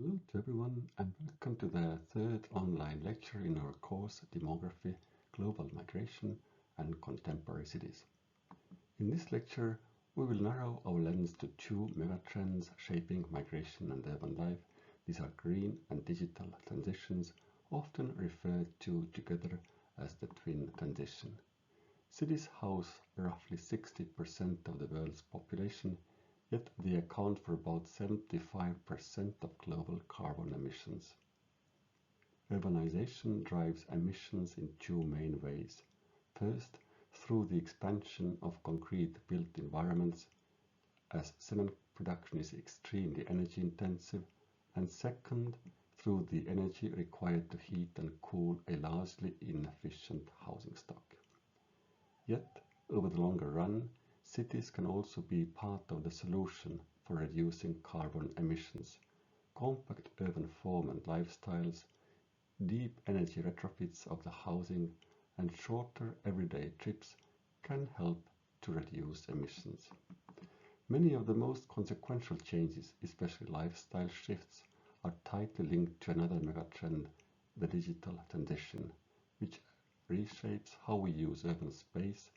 Hello to everyone and welcome to the third online lecture in our course Demography, Global Migration and Contemporary Cities. In this lecture, we will narrow our lens to two megatrends shaping migration and urban life. These are green and digital transitions, often referred to together as the twin transition. Cities house roughly 60% of the world's population, yet they account for about 75% of global carbon emissions. Urbanization drives emissions in two main ways. First, through the expansion of concrete-built environments, as cement production is extremely energy intensive, and second, through the energy required to heat and cool a largely inefficient housing stock. Yet, over the longer run, cities can also be part of the solution for reducing carbon emissions. Compact urban form and lifestyles, deep energy retrofits of the housing, and shorter everyday trips can help to reduce emissions. Many of the most consequential changes, especially lifestyle shifts, are tightly linked to another megatrend, the digital transition, which reshapes how we use urban space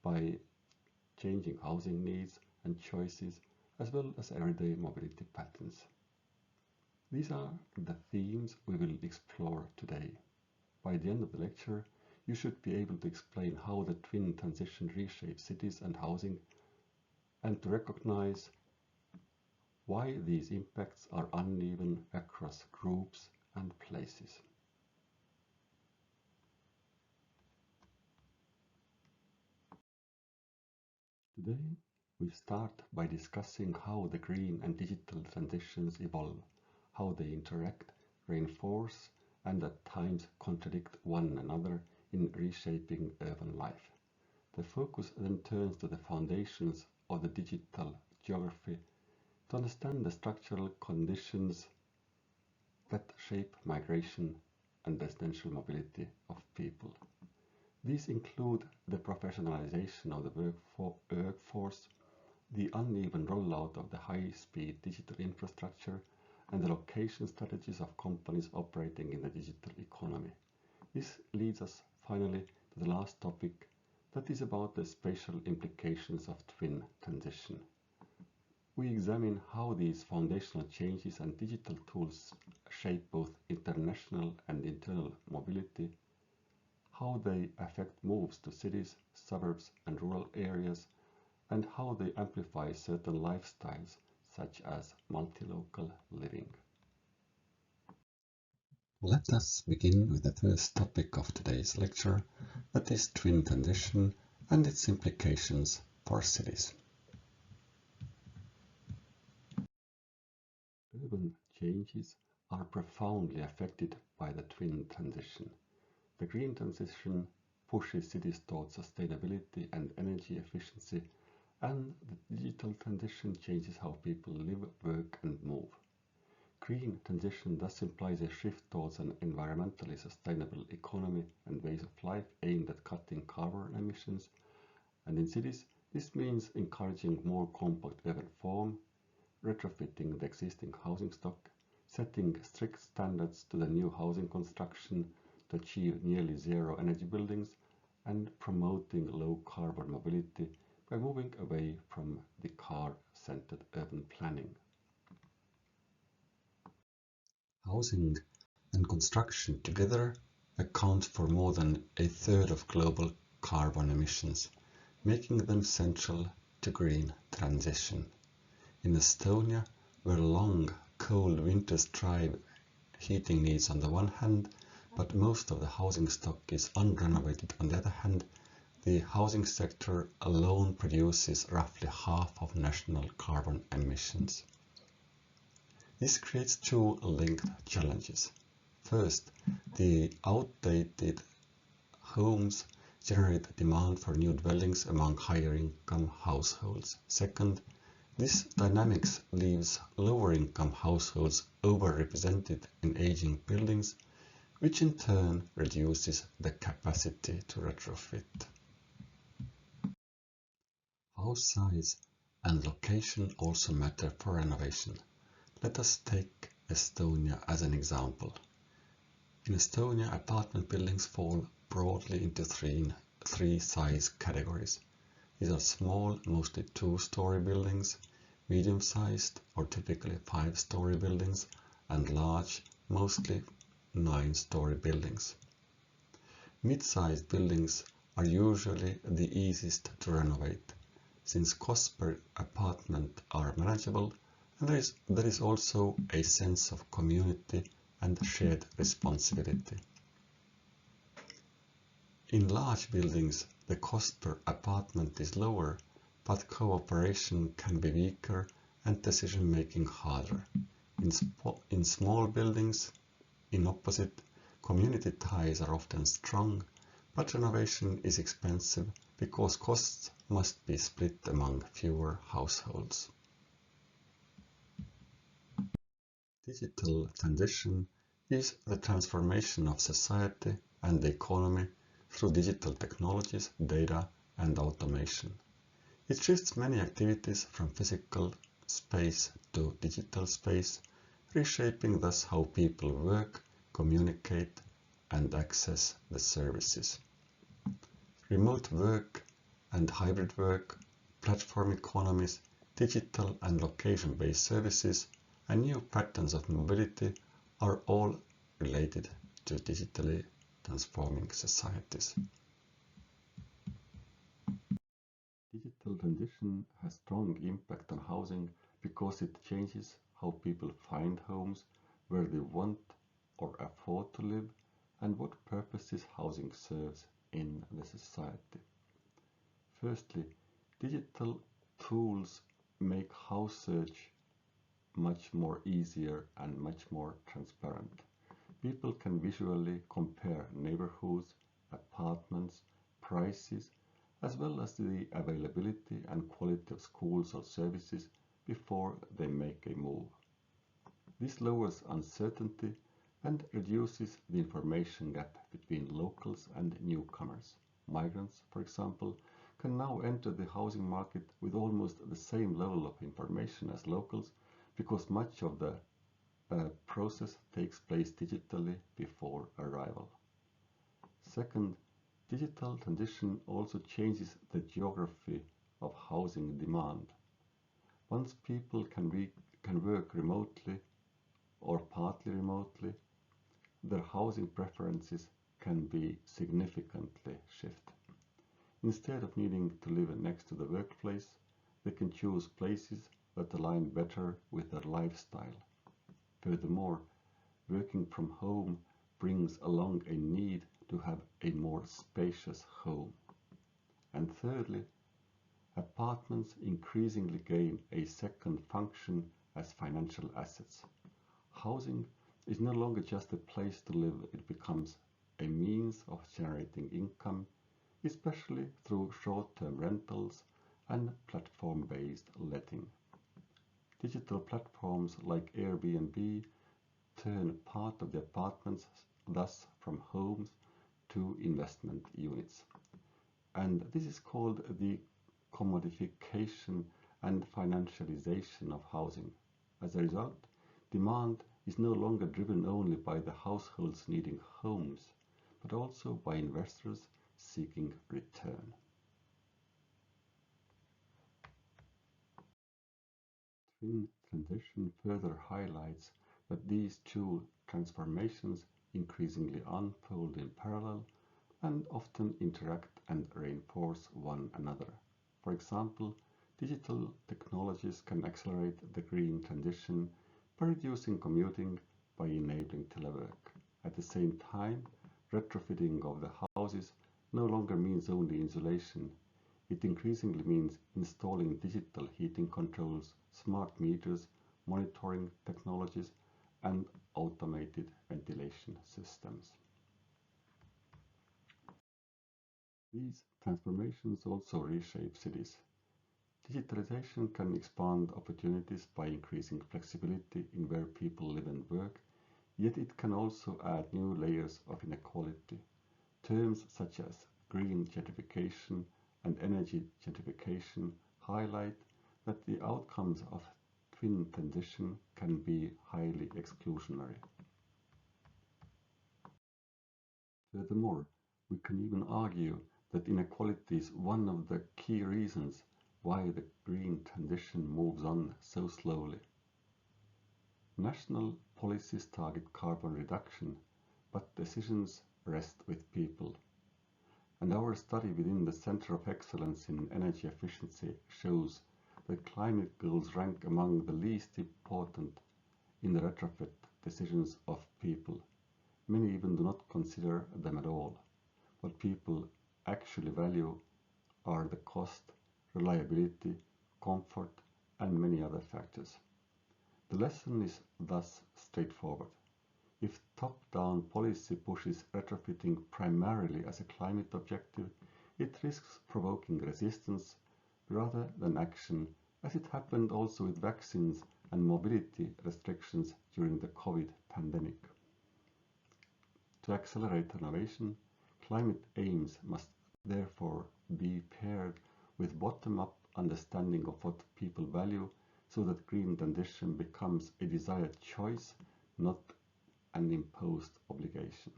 by changing housing needs and choices, as well as everyday mobility patterns. These are the themes we will explore today. By the end of the lecture, you should be able to explain how the twin transition reshapes cities and housing, and to recognize why these impacts are uneven across groups and places. Today, we start by discussing how the green and digital transitions evolve, how they interact, reinforce, and at times contradict one another in reshaping urban life. The focus then turns to the foundations of the digital geography to understand the structural conditions that shape migration and residential mobility of people. These include the professionalization of the workforce, the uneven rollout of the high-speed digital infrastructure, and the location strategies of companies operating in the digital economy. This leads us finally to the last topic, that is about the spatial implications of twin transition. We examine how these foundational changes and digital tools shape both international and internal mobility, how they affect moves to cities, suburbs, and rural areas, and how they amplify certain lifestyles, such as multi-local living. Let us begin with the first topic of today's lecture, that is twin transition and its implications for cities. Urban changes are profoundly affected by the twin transition. The green transition pushes cities towards sustainability and energy efficiency, and the digital transition changes how people live, work, and move. Green transition thus implies a shift towards an environmentally sustainable economy and ways of life aimed at cutting carbon emissions, and in cities, this means encouraging more compact urban form, retrofitting the existing housing stock, setting strict standards to the new housing construction to achieve nearly zero energy buildings, and promoting low carbon mobility by moving away from the car-centered urban planning. Housing and construction together account for more than a third of global carbon emissions, making them central to green transition. In Estonia, where long, cold winters drive heating needs on the one hand, but most of the housing stock is unrenovated on the other hand, the housing sector alone produces roughly half of national carbon emissions. This creates two linked challenges. First, the outdated homes generate demand for new dwellings among higher income households. Second, this dynamics leaves lower income households overrepresented in aging buildings, which in turn reduces the capacity to retrofit. House size and location also matter for renovation. Let us take Estonia as an example. In Estonia, apartment buildings fall broadly into three size categories. These are small, mostly 2-story buildings, medium-sized or typically 5-story buildings, and large, mostly 9-story buildings. Mid-sized buildings are usually the easiest to renovate, since costs per apartment are manageable, and there is also a sense of community and shared responsibility. In large buildings, the cost per apartment is lower, but cooperation can be weaker and decision-making harder. In small buildings, in opposite, community ties are often strong, but renovation is expensive because costs must be split among fewer households. Digital transition is the transformation of society and the economy through digital technologies, data, and automation. It shifts many activities from physical space to digital space, reshaping thus how people work, communicate, and access the services. Remote work and hybrid work, platform economies, digital and location-based services, and new patterns of mobility are all related to digitally transforming societies. Digital transition has strong impact on housing because it changes how people find homes, where they want or afford to live, and what purposes housing serves in the society. Firstly, digital tools make house search much more easier and much more transparent. People can visually compare neighborhoods, apartments, prices, as well as the availability and quality of schools or services before they make a move. This lowers uncertainty and reduces the information gap between locals and newcomers. Migrants, for example, can now enter the housing market with almost the same level of information as locals because much of the process takes place digitally before arrival. Second, digital transition also changes the geography of housing demand. Once people can work remotely or partly remotely, their housing preferences can be significantly shifted. Instead of needing to live next to the workplace, they can choose places that align better with their lifestyle. Furthermore, working from home brings along a need to have a more spacious home. And thirdly, apartments increasingly gain a second function as financial assets. Housing is no longer just a place to live, it becomes a means of generating income, especially through short-term rentals and platform-based letting. Digital platforms like Airbnb turn part of the apartments thus from homes to investment units. And this is called the commodification and financialization of housing. As a result, demand is no longer driven only by the households needing homes, but also by investors seeking return. Twin transition further highlights that these two transformations increasingly unfold in parallel and often interact and reinforce one another. For example, digital technologies can accelerate the green transition by reducing commuting by enabling telework. At the same time, retrofitting of the houses no longer means only insulation. It increasingly means installing digital heating controls, smart meters, monitoring technologies, and automated ventilation systems. These transformations also reshape cities. Digitalization can expand opportunities by increasing flexibility in where people live and work, yet it can also add new layers of inequality. Terms such as green gentrification and energy gentrification highlight that the outcomes of twin transition can be highly exclusionary. Furthermore, we can even argue that inequality is one of the key reasons why the green transition moves on so slowly. National policies target carbon reduction, but decisions rest with people. And our study within the Center of Excellence in Energy Efficiency shows that climate goals rank among the least important in the retrofit decisions of people. Many even do not consider them at all. What people actually value are the cost, reliability, comfort, and many other factors. The lesson is thus straightforward. If top-down policy pushes retrofitting primarily as a climate objective, it risks provoking resistance rather than action, as it happened also with vaccines and mobility restrictions during the COVID pandemic. To accelerate innovation, climate aims must therefore be paired with bottom-up understanding of what people value so that green transition becomes a desired choice, not an imposed obligation.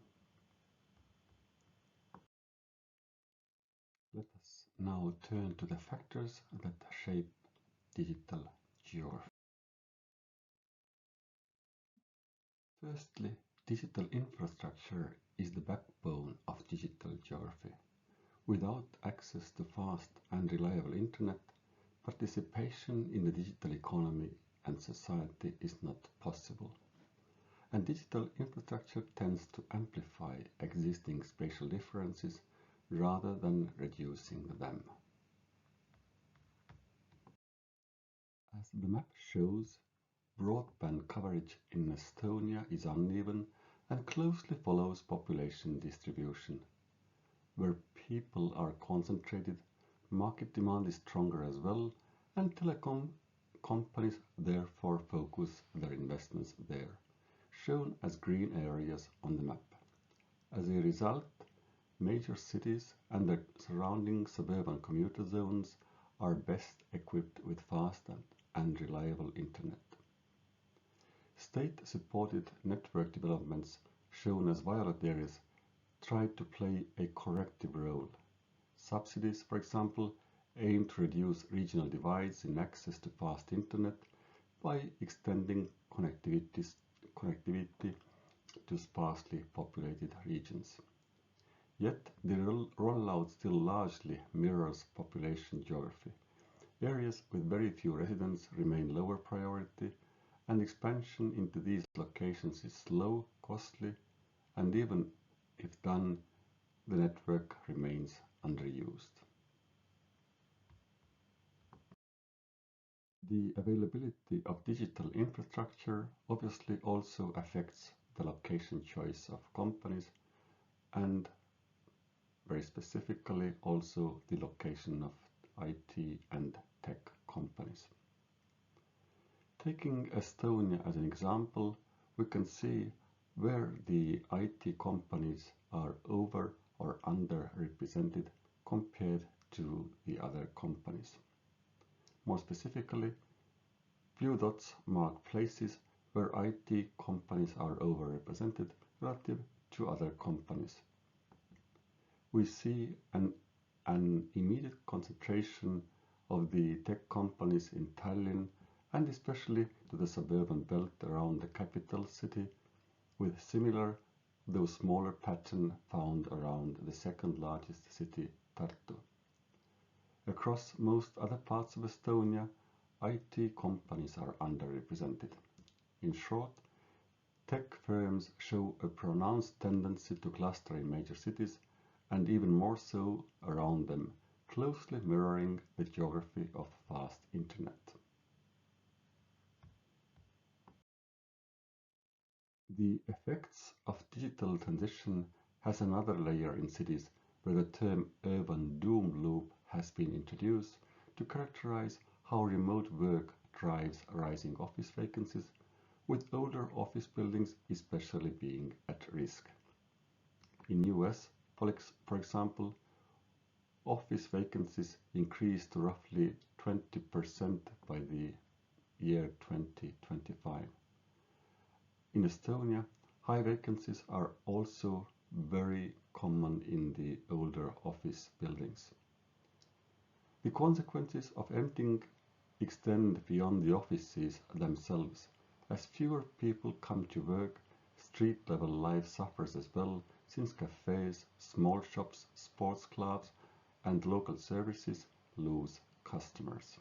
Let us now turn to the factors that shape digital geography. Firstly, digital infrastructure is the backbone of digital geography. Without access to fast and reliable internet, participation in the digital economy and society is not possible. And digital infrastructure tends to amplify existing spatial differences rather than reducing them. As the map shows, broadband coverage in Estonia is uneven and closely follows population distribution. Where people are concentrated, market demand is stronger as well, and telecom companies therefore focus their investments there, shown as green areas on the map. As a result, major cities and their surrounding suburban commuter zones are best equipped with fast and reliable internet. State-supported network developments, shown as violet areas, try to play a corrective role. Subsidies, for example, aim to reduce regional divides in access to fast internet by extending connectivity to sparsely populated regions. Yet the rollout still largely mirrors population geography. Areas with very few residents remain lower priority, and expansion into these locations is slow, costly, and even if done, the network remains underused. The availability of digital infrastructure obviously also affects the location choice of companies and very specifically also the location of IT and tech companies. Taking Estonia as an example, we can see where the IT companies are over or underrepresented compared to the other companies. More specifically, blue dots mark places where IT companies are overrepresented relative to other companies. We see an immediate concentration of the tech companies in Tallinn and especially to the suburban belt around the capital city, with similar though smaller pattern found around the second largest city, Tartu. Across most other parts of Estonia, IT companies are underrepresented. In short, tech firms show a pronounced tendency to cluster in major cities and even more so around them, closely mirroring the geography of fast internet. The effects of digital transition has another layer in cities where the term urban doom loop has been introduced to characterize how remote work drives rising office vacancies, with older office buildings especially being at risk. In US, for example, office vacancies increased to roughly 20% by the year 2025. In Estonia, high vacancies are also very common in the older office buildings. The consequences of emptying extend beyond the offices themselves. As fewer people come to work, street-level life suffers as well, since cafes, small shops, sports clubs, and local services lose customers.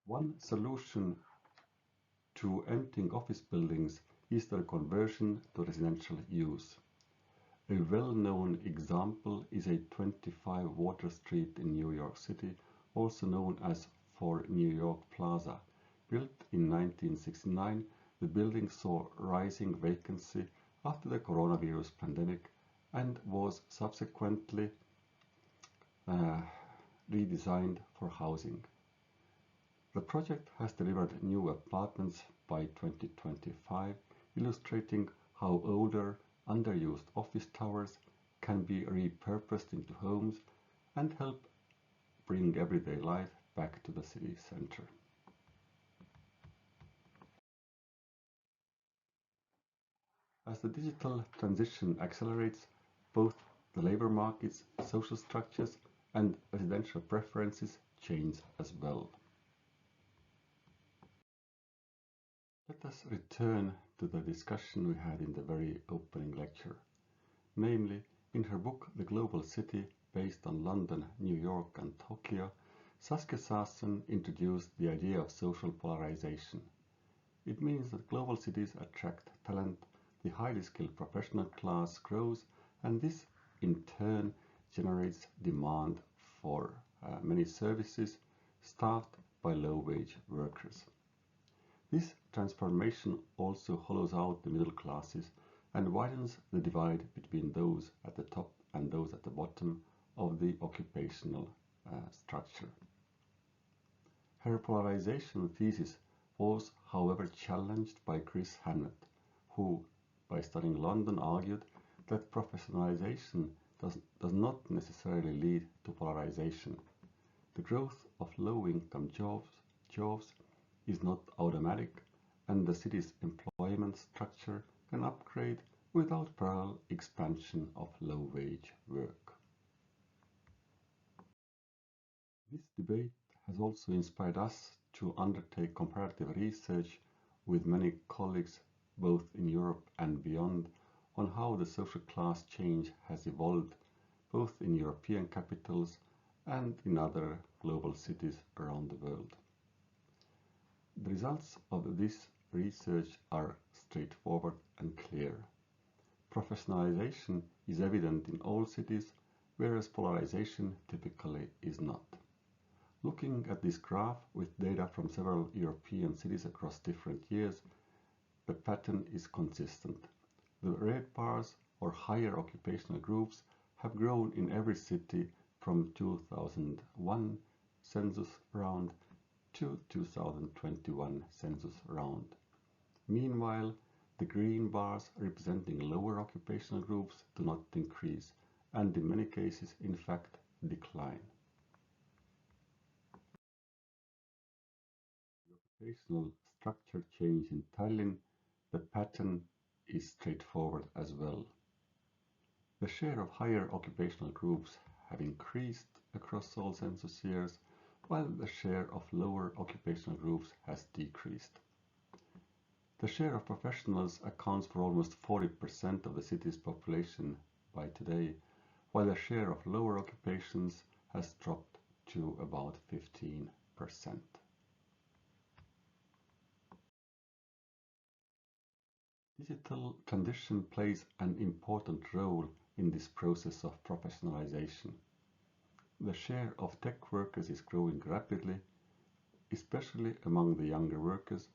One solution to emptying office buildings is their conversion to residential use. A well-known example is a 25 Water Street in New York City, also known as 4 New York Plaza. Built in 1969, the building saw rising vacancy after the coronavirus pandemic and was subsequently redesigned for housing. The project has delivered new apartments by 2025, illustrating how older, underused office towers can be repurposed into homes and help bring everyday life back to the city center. As the digital transition accelerates, both the labor markets, social structures, and residential preferences change as well. Let us return to the discussion we had in the very opening lecture. Namely, in her book The Global City, based on London, New York, and Tokyo, Saskia Sassen introduced the idea of social polarization. It means that global cities attract talent, the highly skilled professional class grows, and this in turn generates demand for many services staffed by low-wage workers. This transformation also hollows out the middle classes and widens the divide between those at the top and those at the bottom of the occupational structure. Her polarization thesis was, however, challenged by Chris Hannett, who, by studying London, argued that professionalization does not necessarily lead to polarization. The growth of low-income jobs is not automatic, and the city's employment structure can upgrade without parallel expansion of low-wage work. This debate has also inspired us to undertake comparative research with many colleagues both in Europe and beyond on how the social class change has evolved both in European capitals and in other global cities around the world. The results of this research are straightforward and clear. Professionalization is evident in all cities, whereas polarization typically is not. Looking at this graph with data from several European cities across different years, the pattern is consistent. The red bars, or higher occupational groups, have grown in every city from 2001 census round to 2021 census round. Meanwhile, the green bars representing lower occupational groups do not increase, and in many cases, in fact, decline. The occupational structure change in Tallinn, the pattern is straightforward as well. The share of higher occupational groups have increased across all census years, while the share of lower occupational groups has decreased. The share of professionals accounts for almost 40% of the city's population by today, while the share of lower occupations has dropped to about 15%. Digital transition plays an important role in this process of professionalization. The share of tech workers is growing rapidly, especially among the younger workers,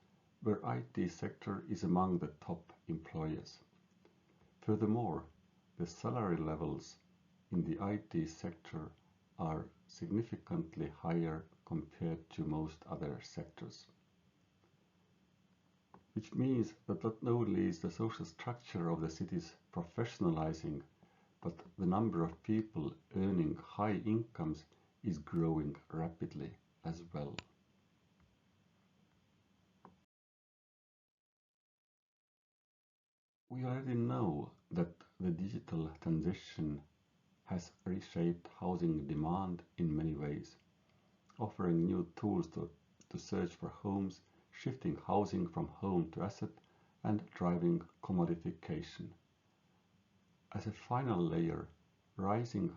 where IT sector is among the top employers. Furthermore, the salary levels in the IT sector are significantly higher compared to most other sectors. Which means that not only is the social structure of the cities professionalizing, but the number of people earning high incomes is growing rapidly, as well. We already know that the digital transition has reshaped housing demand in many ways, offering new tools to search for homes, shifting housing from home to asset, and driving commodification. As a final layer, rising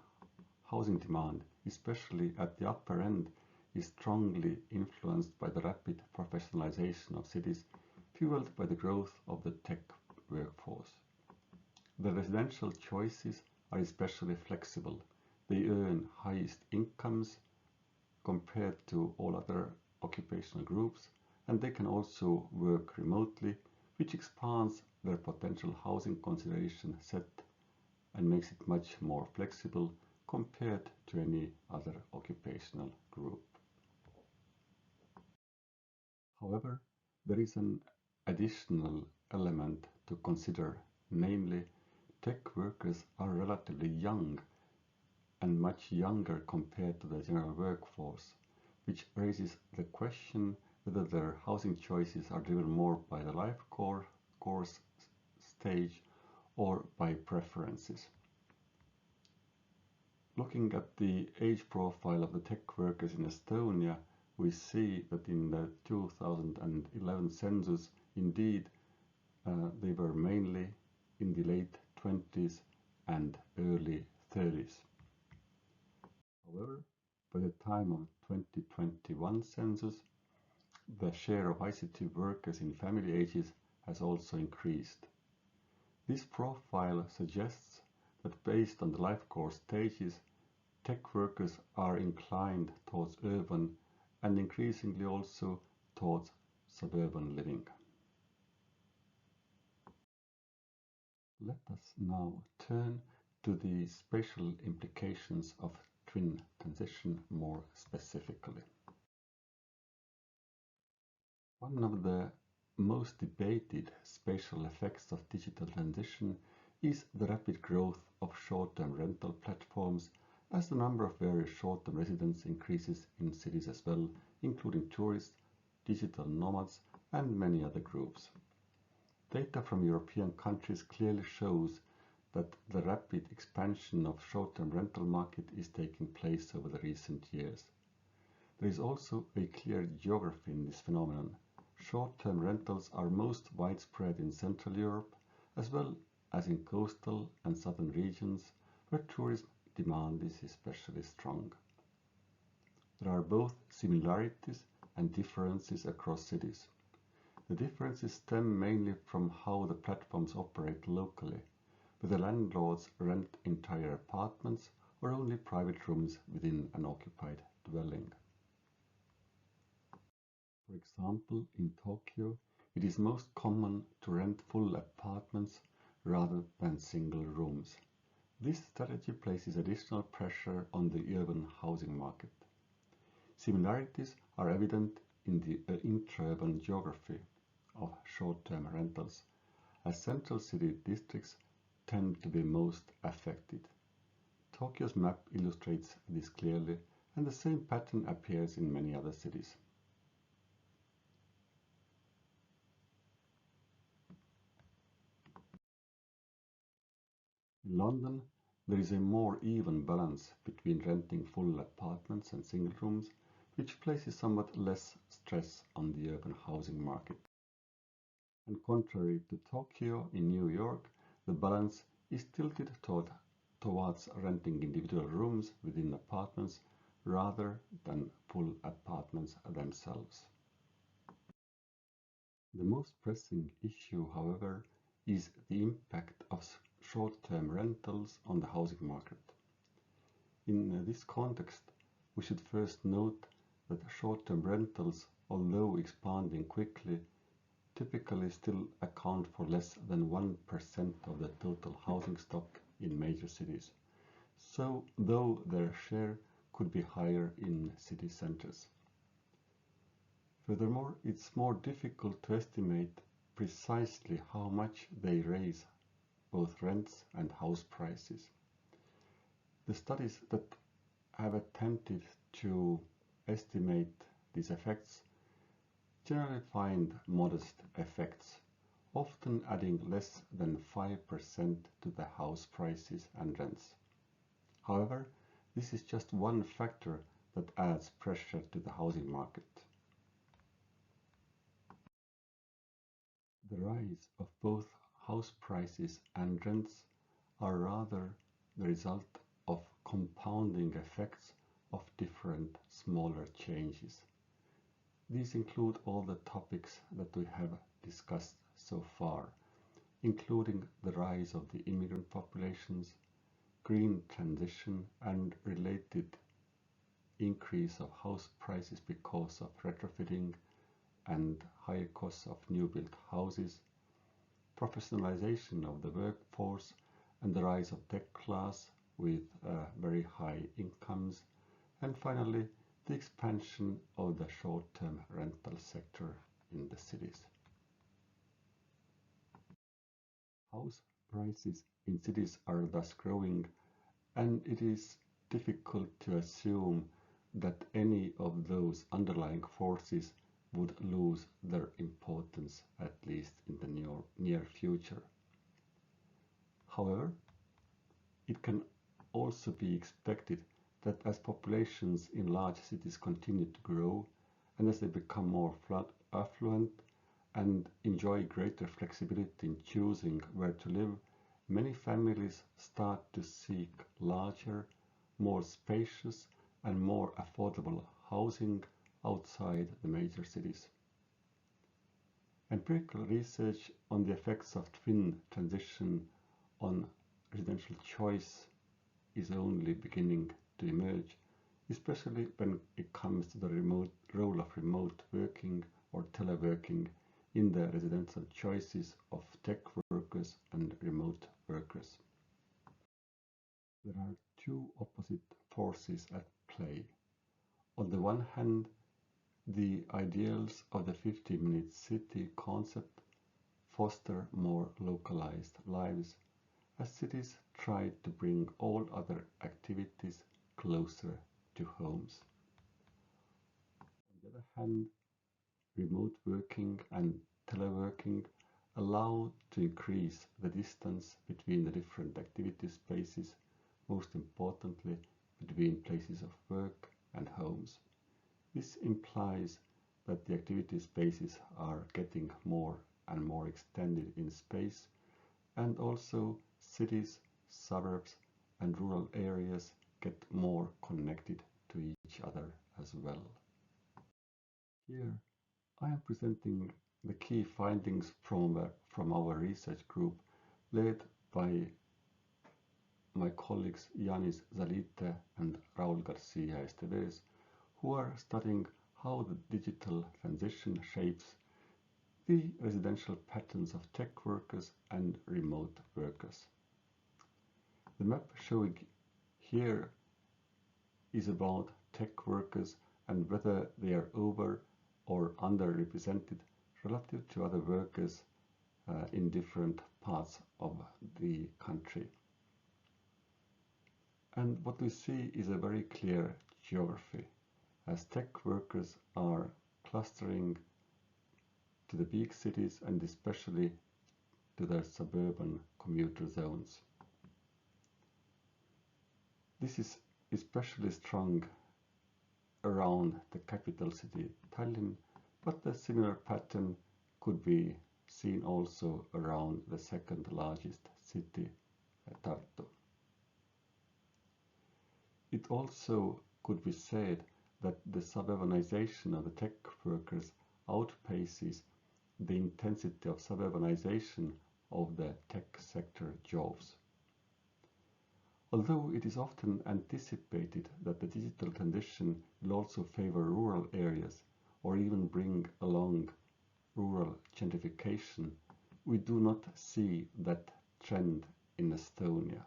housing demand, especially at the upper end, is strongly influenced by the rapid professionalization of cities, fueled by the growth of the tech workforce. The residential choices are especially flexible. They earn highest incomes compared to all other occupational groups, and they can also work remotely, which expands their potential housing consideration set and makes it much more flexible compared to any other occupational group. However, there is an additional element to consider, namely, tech workers are relatively young and much younger compared to the general workforce, which raises the question whether their housing choices are driven more by the life course stage or by preferences. Looking at the age profile of the tech workers in Estonia, we see that in the 2011 census, indeed, they were mainly in the late 20s and early 30s. However, by the time of 2021 census, the share of ICT workers in family ages has also increased. This profile suggests that based on the life course stages, tech workers are inclined towards urban and increasingly also towards suburban living. Let us now turn to the spatial implications of twin transition more specifically. One of the most debated spatial effects of digital transition is the rapid growth of short-term rental platforms as the number of various short-term residents increases in cities as well, including tourists, digital nomads, and many other groups. Data from European countries clearly shows that the rapid expansion of short-term rental market is taking place over the recent years. There is also a clear geography in this phenomenon. Short-term rentals are most widespread in Central Europe, as well as in coastal and southern regions, where tourism demand is especially strong. There are both similarities and differences across cities. The differences stem mainly from how the platforms operate locally, whether landlords rent entire apartments or only private rooms within an occupied dwelling. For example, in Tokyo, it is most common to rent full apartments rather than single rooms. This strategy places additional pressure on the urban housing market. Similarities are evident in the intra-urban geography of short-term rentals, as central city districts tend to be most affected. Tokyo's map illustrates this clearly, and the same pattern appears in many other cities. In London, there is a more even balance between renting full apartments and single rooms, which places somewhat less stress on the urban housing market. And contrary to Tokyo, in New York, the balance is tilted towards renting individual rooms within apartments rather than full apartments themselves. The most pressing issue, however, is the impact of short-term rentals on the housing market. In this context, we should first note that short-term rentals, although expanding quickly, typically still account for less than 1% of the total housing stock in major cities, so though their share could be higher in city centers. Furthermore, it's more difficult to estimate precisely how much they raise both rents and house prices. The studies that have attempted to estimate these effects generally find modest effects, often adding less than 5% to the house prices and rents. However, this is just one factor that adds pressure to the housing market. The rise of both house prices and rents are rather the result of compounding effects of different smaller changes. These include all the topics that we have discussed so far, including the rise of the immigrant populations, green transition and related increase of house prices because of retrofitting and higher costs of new built houses, professionalization of the workforce and the rise of tech class with very high incomes, and finally the expansion of the short-term rental sector in the cities. House prices in cities are thus growing, and it is difficult to assume that any of those underlying forces would lose their importance, at least in the near future. However, it can also be expected that as populations in large cities continue to grow and as they become more affluent and enjoy greater flexibility in choosing where to live, many families start to seek larger, more spacious and more affordable housing outside the major cities. Empirical research on the effects of twin transition on residential choice is only beginning to emerge, especially when it comes to the role of remote working or teleworking in the residential choices of tech workers and remote workers. There are two opposite forces at play. On the one hand, the ideals of the 50-minute city concept foster more localized lives as cities try to bring all other activities closer to homes. On the other hand, remote working and teleworking allow to increase the distance between the different activity spaces, most importantly between places of work and homes. This implies that the activity spaces are getting more and more extended in space, and also cities, suburbs and rural areas get more connected to each other as well. Here I am presenting the key findings from our research group led by my colleagues Yanis Zalite and Raul Garcia Esteves, who are studying how the digital transition shapes the residential patterns of tech workers and remote workers. The map showing here is about tech workers and whether they are over or underrepresented relative to other workers in different parts of the country. And what we see is a very clear geography, as tech workers are clustering to the big cities and especially to their suburban commuter zones. This is especially strong around the capital city Tallinn, but a similar pattern could be seen also around the second largest city, Tartu. It also could be said that the suburbanization of the tech workers outpaces the intensity of suburbanization of the tech sector jobs. Although it is often anticipated that the digital transition will also favor rural areas or even bring along rural gentrification, we do not see that trend in Estonia.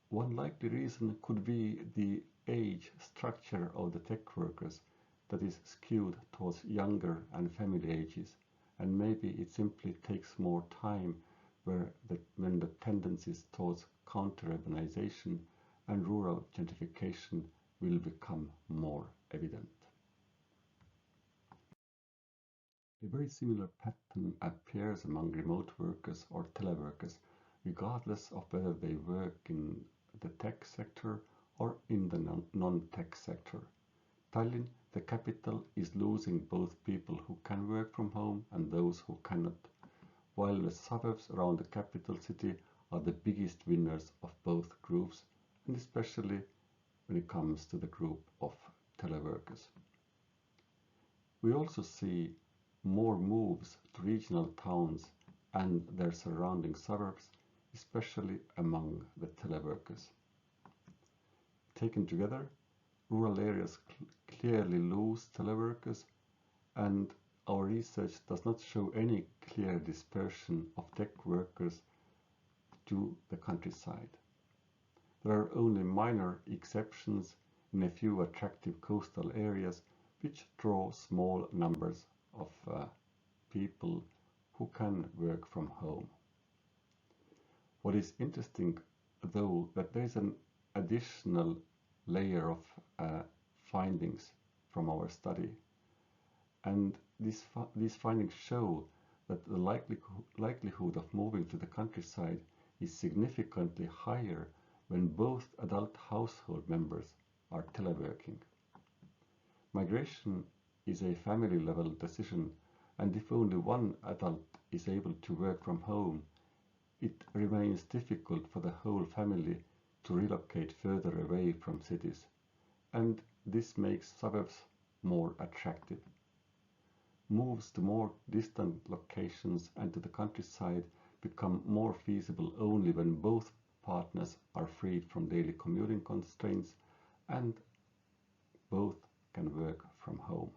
One likely reason could be the age structure of the tech workers that is skewed towards younger and family ages, and maybe it simply takes more time when the tendencies towards counter-urbanization and rural gentrification will become more evident. A very similar pattern appears among remote workers or teleworkers, regardless of whether they work in the tech sector or in the non-tech sector. Tallinn, the capital, is losing both people who can work from home and those who cannot, while the suburbs around the capital city are the biggest winners of both groups, and especially when it comes to the group of teleworkers. We also see more moves to regional towns and their surrounding suburbs, especially among the teleworkers. Taken together, rural areas clearly lose teleworkers, and our research does not show any clear dispersion of tech workers to the countryside. There are only minor exceptions in a few attractive coastal areas which draw small numbers of people who can work from home. What is interesting, though, that there is an additional layer of findings from our study, and these findings show that the likelihood of moving to the countryside is significantly higher when both adult household members are teleworking. Migration is a family-level decision, and if only one adult is able to work from home, it remains difficult for the whole family to relocate further away from cities, and this makes suburbs more attractive. Moves to more distant locations and to the countryside become more feasible only when both partners are freed from daily commuting constraints and both can work from home.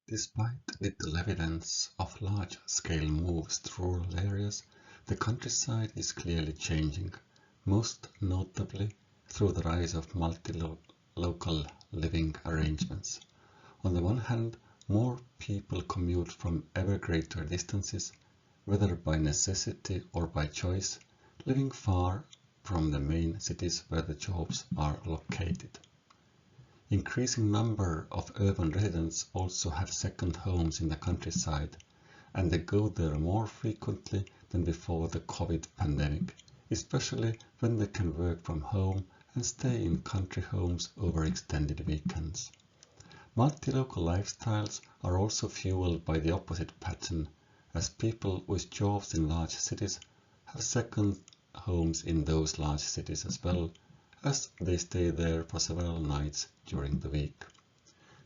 Despite little evidence of large-scale moves to rural areas, the countryside is clearly changing, most notably through the rise of multi-local living arrangements. On the one hand, more people commute from ever greater distances, whether by necessity or by choice, living far from the main cities where the jobs are located. Increasing number of urban residents also have second homes in the countryside, and they go there more frequently than before the COVID pandemic, especially when they can work from home and stay in country homes over extended weekends. Multi-local lifestyles are also fueled by the opposite pattern, as people with jobs in large cities have second homes in those large cities as well, as they stay there for several nights during the week.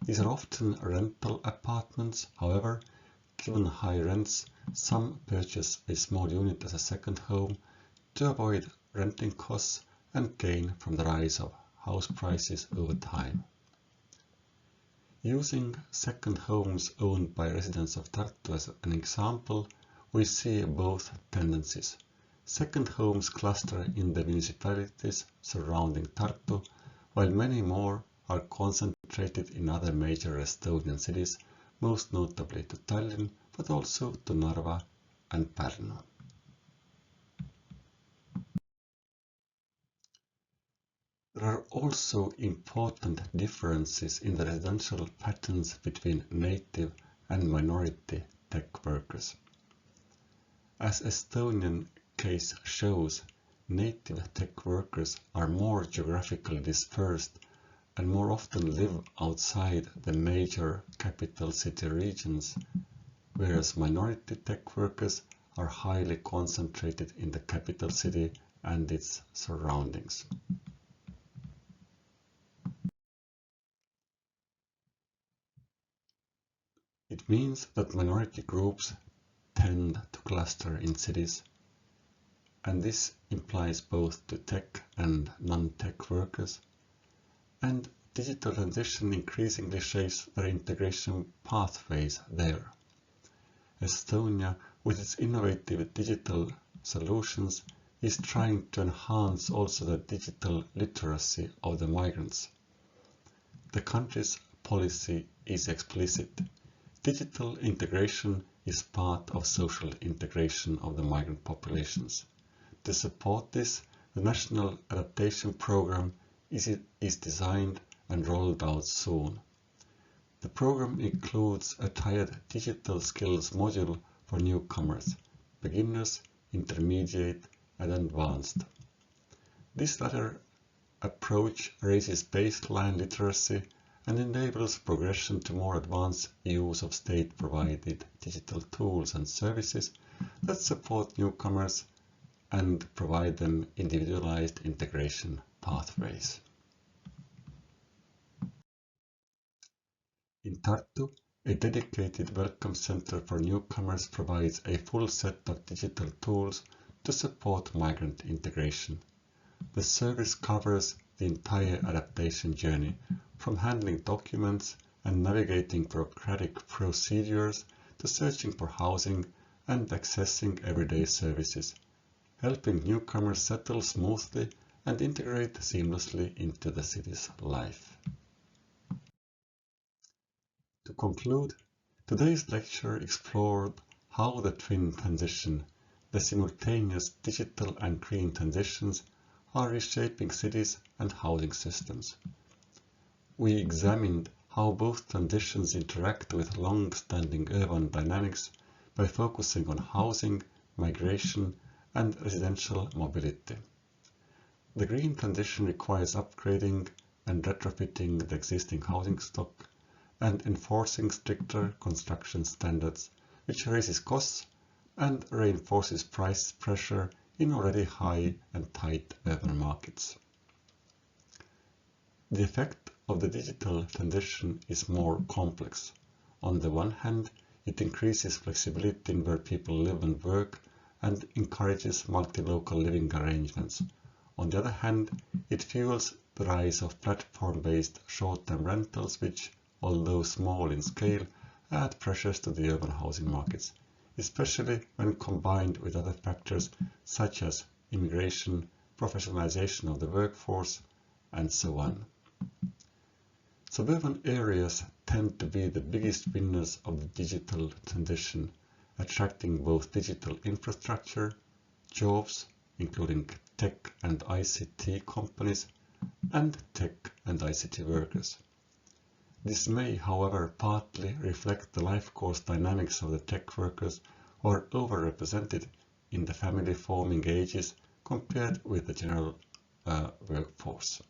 These are often rental apartments. However, given high rents, some purchase a small unit as a second home to avoid renting costs and gain from the rise of house prices over time. Using second homes owned by residents of Tartu as an example, we see both tendencies. Second homes cluster in the municipalities surrounding Tartu, while many more are concentrated in other major Estonian cities, most notably to Tallinn, but also to Narva and Pärnu. There are also important differences in the residential patterns between native and minority tech workers. As Estonian case shows, native tech workers are more geographically dispersed and more often live outside the major capital city regions, whereas minority tech workers are highly concentrated in the capital city and its surroundings. It means that minority groups tend to cluster in cities, and this implies both to tech and non-tech workers, and digital transition increasingly shapes their integration pathways there. Estonia, with its innovative digital solutions, is trying to enhance also the digital literacy of the migrants. The country's policy is explicit. Digital integration is part of social integration of the migrant populations. To support this, the National Adaptation Program is designed and rolled out soon. The program includes a tiered digital skills module for newcomers, beginners, intermediate, and advanced. This latter approach raises baseline literacy and enables progression to more advanced use of state-provided digital tools and services that support newcomers and provide them individualized integration pathways. In Tartu, a dedicated welcome center for newcomers provides a full set of digital tools to support migrant integration. The service covers the entire adaptation journey, from handling documents and navigating bureaucratic procedures to searching for housing and accessing everyday services, helping newcomers settle smoothly and integrate seamlessly into the city's life. To conclude, today's lecture explored how the twin transition, the simultaneous digital and green transitions, are reshaping cities and housing systems. We examined how both transitions interact with long-standing urban dynamics by focusing on housing, migration, and residential mobility. The green transition requires upgrading and retrofitting the existing housing stock and enforcing stricter construction standards, which raises costs and reinforces price pressure in already high and tight urban markets. The effect of the digital transition is more complex. On the one hand, it increases flexibility in where people live and work and encourages multi-local living arrangements. On the other hand, it fuels the rise of platform-based short-term rentals which, although small in scale, add pressures to the urban housing markets, especially when combined with other factors such as immigration, professionalization of the workforce, and so on. Suburban areas tend to be the biggest winners of the digital transition, attracting both digital infrastructure, jobs, including tech and ICT companies, and tech and ICT workers. This may, however, partly reflect the life course dynamics of the tech workers who are overrepresented in the family-forming ages compared with the general workforce.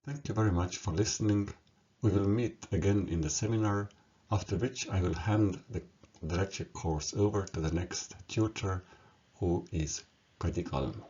Thank you very much for listening. We will meet again in the seminar, after which I will hand the lecture course over to the next tutor, who is Kati Kalm.